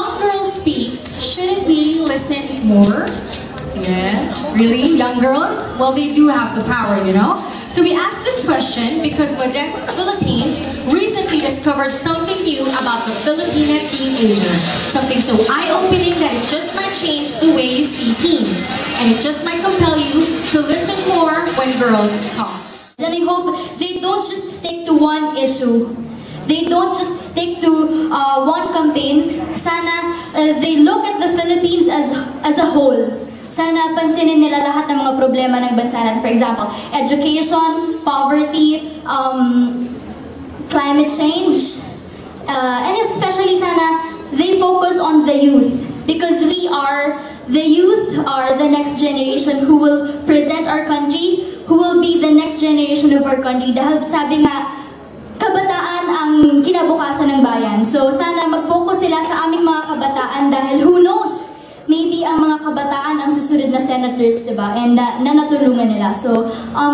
how girls speak, shouldn't we listen more? Yeah, really? Young girls? Well, they do have the power, you know? So we asked this question because Modest Philippines recently discovered something new about the Filipina teenager. Something so eye-opening that it just might change the way you see teens. And it just might compel you to listen more when girls talk. And I hope they don't just stick to one issue. They don't just stick to one campaign. Sana they look at the Philippines as a whole. Sana pansinin nila lahat ng mga problema ng bansa natin. For example, education, poverty, climate change, and especially sana they focus on the youth. Because the youth are the next generation who will present our country, who will be the next generation of our country. Dahil sabi nga, kabataan ang kinabukasan ng bayan. So sana mag-focus sila sa aming mga kabataan dahil who knows, maybe ang mga kabataan ang susunod na senators, diba? And na natulungan nila. So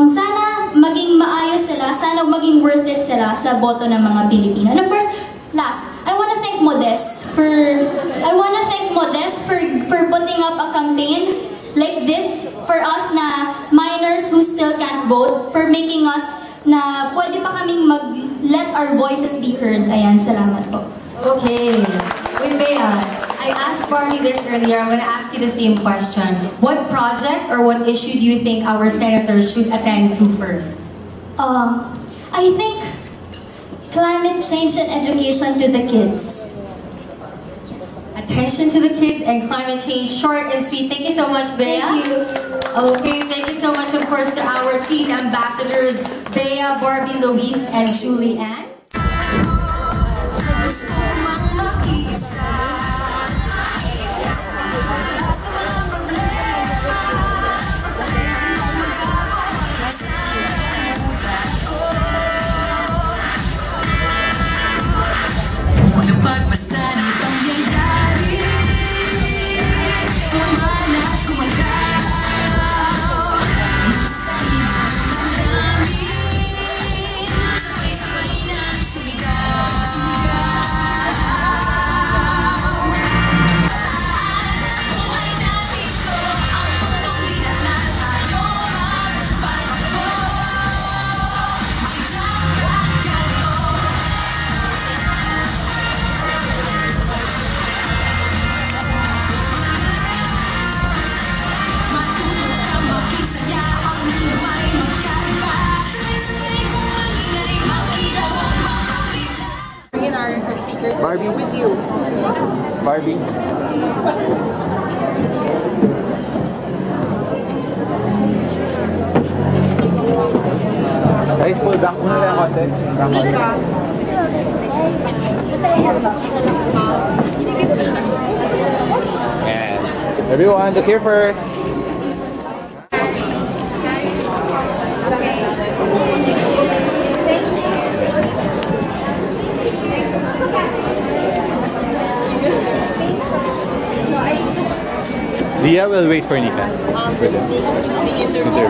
sana maging maayos sila, sana maging worth it sila sa boto ng mga Pilipino. And of course, last, I want to thank Modest for putting up a campaign like this for us na minors who still can't vote, for making us na pwede pa kaming let our voices be heard. Ayan, salamat po. Okay. Wait, Bea, I asked Barney this earlier. I'm going to ask you the same question. What project or what issue do you think our senators should attend to first? I think climate change and education to the kids. Attention to the kids and climate change, short and sweet. Thank you so much, Bea. Thank you. Okay, thank you so much, of course, to our teen ambassadors, Bea, Barbie, Louise, and Julie Ann. Barbie, with you. Barbie. Guys, pull back muna lang konti. And everyone, look here first. Leah will wait for Nika. Just being interviewed.